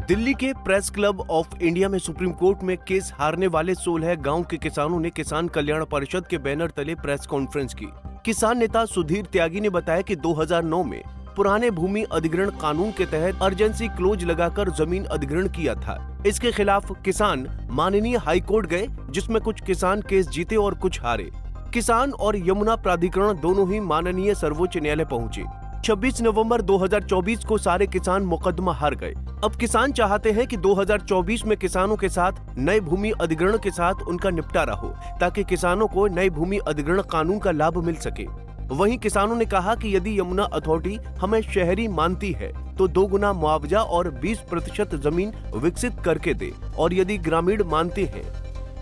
दिल्ली के press club of India में supreme court में केस हारने वाले 16 गांव के किसानों ने किसान कल्याण परिषद के बैनर तले प्रेस कॉन्फ्रेंस की। किसान नेता सुधीर त्यागी ने बताया कि 2009 में पुराने भूमि अधिग्रहण कानून के तहत अर्जेंसी क्लोज लगाकर जमीन अधिग्रहण किया था। इसके खिलाफ किसान माननीय हाई कोर्ट गए, जिसमें कुछ किसान केस जीते और कुछ हारे। किसान और यमुना प्राधिकरण दोनों ही माननीय सर्वोच्च न्यायालय पहुंचे। 26 नवंबर 2024 को सारे किसान मुकदमा हार गए। अब किसान चाहते हैं कि 2024 में किसानों के साथ नए भूमि अधिग्रहण के साथ उनका निपटारा हो, ताकि किसानों को नए भूमि अधिग्रहण कानून का लाभ मिल सके। वहीं किसानों ने कहा कि यदि यमुना अथॉरिटी हमें शहरी मानती है तो 2 गुना मुआवजा और 20% जमीन विकसित करके दे, और यदि ग्रामीण मानते हैं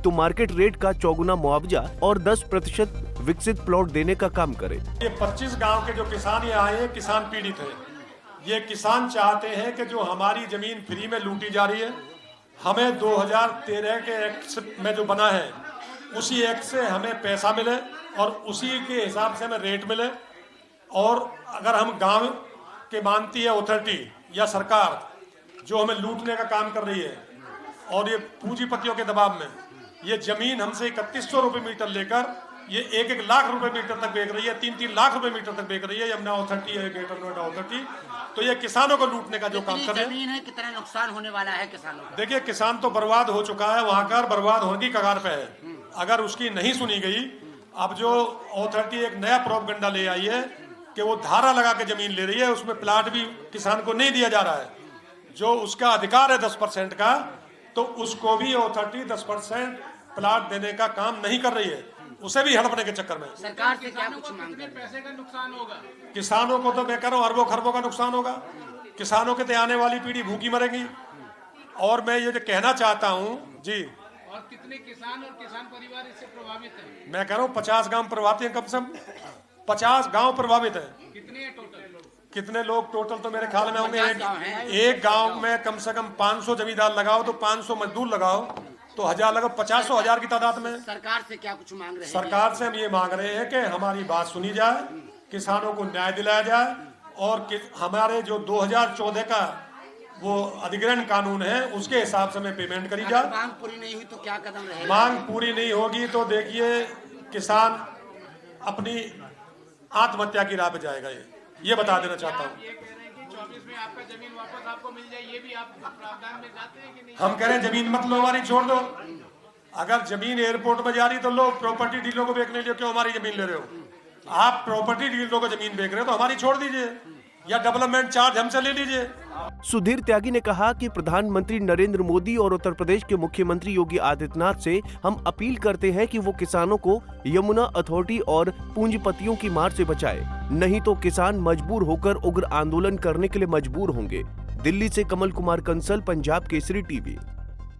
तो मार्केट रेट का 4 गुना मुआवजा और 10% विकसित प्लॉट देने का काम करे। ये 25 गांव के जो किसान यहाँ आए, किसान पीड़ित है। ये किसान चाहते हैं कि जो हमारी जमीन फ्री में लूटी जा रही है, हमें 2013 के एक्ट में जो बना है उसी एक्ट से हमें पैसा मिले और उसी के हिसाब से हमें रेट मिले। और अगर हम गांव के मानती है अथॉरिटी या सरकार जो हमें लूटने का काम कर रही है और ये पूंजीपतियों के दबाव में ये जमीन हमसे 3100 रुपये मीटर लेकर ये 1-1 लाख रुपए मीटर तक बेच रही है, 3-3 लाख रुपए मीटर तक बेच रही है यमुना अथॉरिटी है, ग्रेटर नोएडा अथॉरिटी। तो ये किसानों को लूटने का जो काम कर रहे हैं। कितना नुकसान होने वाला है किसानों को? देखिए, किसान तो बर्बाद हो चुका है, वहां का बर्बाद होने की कगार पे है। अगर उसकी नहीं सुनी गई, अब जो अथॉरिटी एक नया प्रोपगंडा ले आई है कि वो धारा लगा के जमीन ले रही है, उसमें प्लाट भी किसान को नहीं दिया जा रहा है। जो उसका अधिकार है 10% का, तो उसको भी अथॉरिटी 10% प्लाट देने का काम नहीं कर रही है, उसे भी हड़पने के चक्कर में। सरकार से क्या कुछ मांग कितने पैसे का नुकसान होगा? किसानों को तो मैं कह रहा हूँ अरबों खरबों का नुकसान होगा। किसानों के आने वाली पीढ़ी भूखी मरेगी। और मैं ये जो कहना चाहता हूँ जी, और कितने किसान और किसान परिवार इससे प्रभावित हैं? मैं कह रहा हूँ 50 गांव प्रभावित हैं, कम से कम 50 गांव प्रभावित हैं। कितने टोटल? कितने लोग टोटल तो मेरे ख्याल में होंगे। एक गांव में कम से कम 500 जमींदार लगाओ तो 500 मजदूर लगाओ तो 1000 लगाओ, 50-100 की तादाद में। सरकार से क्या कुछ मांग रहे हैं? सरकार से हम ये मांग रहे हैं कि हमारी बात सुनी जाए, किसानों को न्याय दिलाया जाए और हमारे जो 2014 का वो अधिग्रहण कानून है उसके हिसाब से हमें पेमेंट करी जाए। मांग पूरी नहीं हुई तो क्या कदम रहेगा? मांग पूरी नहीं होगी तो देखिए किसान अपनी आत्महत्या की राह पे जाएगा। ये बता देना चाहता हूँ। ये कह रहे हैं कि 24 में आपका जमीन वापस आपको मिल जाए, ये भी आप प्रावधान में जाते हैं कि नहीं? हम कह रहे हैं जमीन मत लो, हमारी छोड़ दो। अगर जमीन एयरपोर्ट में जा रही तो लो, प्रॉपर्टी डीलरों को बेचने लिए क्यों हमारी जमीन ले रहे हो? आप प्रॉपर्टी डीलरों को जमीन बेच रहे हो तो हमारी छोड़ दीजिए या डेवलपमेंट चार्ज हमसे ले लीजिए। सुधीर त्यागी ने कहा कि प्रधानमंत्री नरेंद्र मोदी और उत्तर प्रदेश के मुख्यमंत्री योगी आदित्यनाथ से हम अपील करते हैं कि वो किसानों को यमुना अथॉरिटी और पूंजीपतियों की मार से बचाए, नहीं तो किसान मजबूर होकर उग्र आंदोलन करने के लिए मजबूर होंगे। दिल्ली से कमल कुमार कंसल, पंजाब केसरी टीवी।